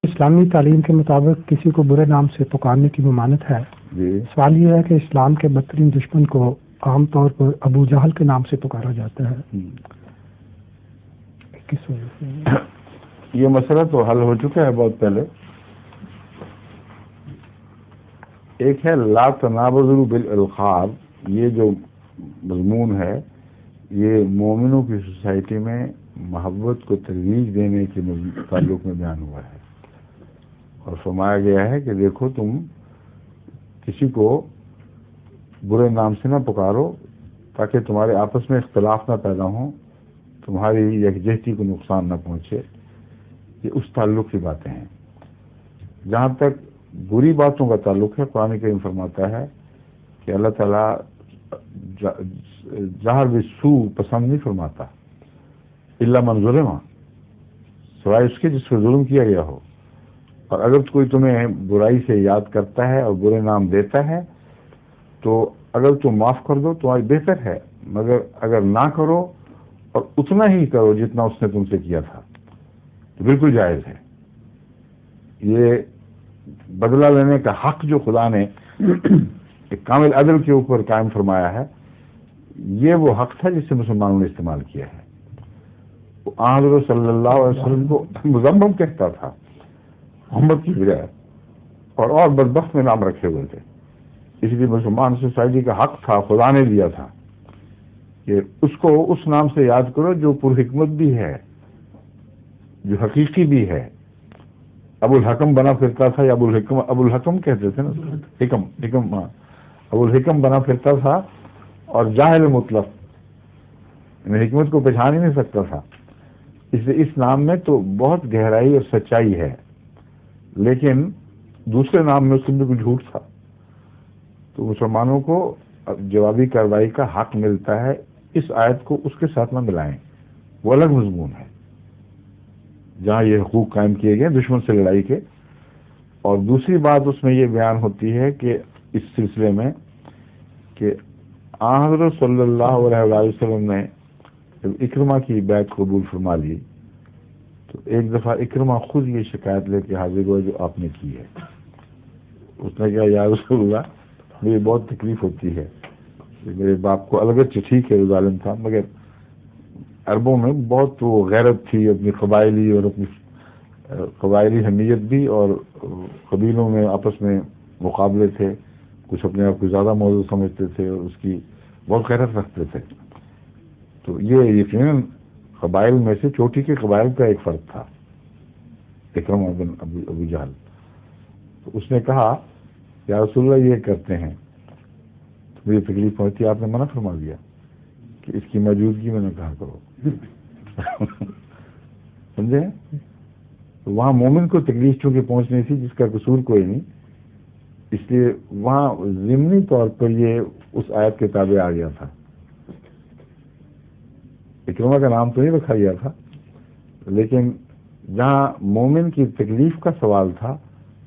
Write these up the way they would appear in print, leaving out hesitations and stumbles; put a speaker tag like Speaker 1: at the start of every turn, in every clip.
Speaker 1: اسلامی تعلیم کے مطابق کسی کو برے نام سے پکارنے کی ممانعت ہے.
Speaker 2: جی
Speaker 1: سوال یہ ہے کہ اسلام کے بدترین دشمن کو عام طور پر ابو جہل کے نام سے پکارا جاتا ہے. کس وجہ سے؟
Speaker 2: یہ مسئلہ تو حل ہو چکا ہے بہت پہلے. ایک ہے لا تنابزوا بالالقاب، یہ جو مضمون ہے یہ مومنوں کی سوسائٹی میں محبت کو ترویج دینے کے تعلق میں بیان ہوا ہے، اور فرمایا گیا ہے کہ دیکھو تم کسی کو برے نام سے نہ پکارو تاکہ تمہارے آپس میں اختلاف نہ پیدا ہوں، تمہاری یکجہتی کو نقصان نہ پہنچے. یہ اس تعلق کی باتیں ہیں. جہاں تک بری باتوں کا تعلق ہے، قرآن کریم فرماتا ہے کہ اللہ تعالیٰ جہر بالسوء پسند نہیں فرماتا الا من ظلم، سوائے اس کے جس پر ظلم کیا گیا ہو. اور اگر کوئی تمہیں برائی سے یاد کرتا ہے اور برے نام دیتا ہے تو اگر تم معاف کر دو تو بہتر ہے، مگر اگر نہ کرو اور اتنا ہی کرو جتنا اس نے تم سے کیا تھا تو بالکل جائز ہے. یہ بدلہ لینے کا حق جو خدا نے ایک کامل عدل کے اوپر قائم فرمایا ہے، یہ وہ حق تھا جس سے مسلمانوں نے استعمال کیا ہے. حضرت صلی اللہ علیہ وسلم کو مذمم کہتا تھا محمد کی بجائے، اور بدبخت میں نام رکھے ہوئے تھے. اس لیے مسلمان سوسائٹی کا حق تھا، خدا نے دیا تھا کہ اس کو اس نام سے یاد کرو جو پر حکمت بھی ہے، جو حقیقی بھی ہے. ابو الحکم بنا پھرتا تھا، یا ابو الحکم کہتے تھے نا، حکم ابو الحکم بنا پھرتا تھا اور جاہل مطلق، یعنی حکمت کو پہچان ہی نہیں سکتا تھا. اس لیے اس نام میں تو بہت گہرائی اور سچائی ہے، لیکن دوسرے نام میں اس میں بھی جھوٹ تھا. تو مسلمانوں کو جوابی کارروائی کا حق ملتا ہے. اس آیت کو اس کے ساتھ نہ ملائیں، وہ الگ مضمون ہے جہاں یہ حقوق قائم کیے گئے دشمن سے لڑائی کے. اور دوسری بات اس میں یہ بیان ہوتی ہے کہ اس سلسلے میں کہ حضرت صلی اللہ علیہ وسلم نے جب اکرمہ کی بیعت قبول فرما لی تو ایک دفعہ اکرمہ خود یہ شکایت لے کے حاضر ہوا جو آپ نے کی ہے. اس نے کہا یا رسول اللہ مجھے بہت تکلیف ہوتی ہے، میرے باپ کو الگ ٹھیک ہے وہ ظالم تھا، مگر عربوں میں بہت وہ غیرت تھی، اپنی قبائلی اور اپنی قبائلی حمیت بھی، اور قبیلوں میں آپس میں مقابلے تھے. کچھ اپنے آپ کو زیادہ موضوع سمجھتے تھے اور اس کی بہت غیرت رکھتے تھے. تو یہ یقیناً قبائل میں سے چوٹی کے قبائل کا ایک فرد تھا اکرمہ بن ابو جہل. تو اس نے کہا یا رسول اللہ یہ کرتے ہیں تو مجھے تکلیف پہنچتی، آپ نے منع فرما دیا کہ اس کی موجودگی میں نہ کہا کرو. سمجھے؟ وہاں مومن کو تکلیف چونکہ پہنچنی تھی جس کا قصور کوئی نہیں، اس لیے وہاں ضمنی طور پر یہ اس آیت کے تابع آ گیا تھا. اکرمہ کا نام تو نہیں رکھا گیا تھا، لیکن جہاں مومن کی تکلیف کا سوال تھا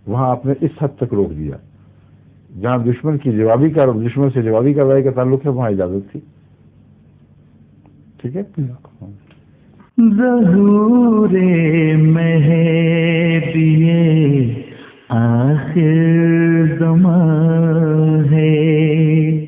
Speaker 2: وہاں آپ نے اس حد تک روک دیا. جہاں دشمن سے جوابی کارروائی کا تعلق ہے وہاں اجازت تھی. ٹھیک ہے.
Speaker 3: ظہور مہدی آخر زمان ہے،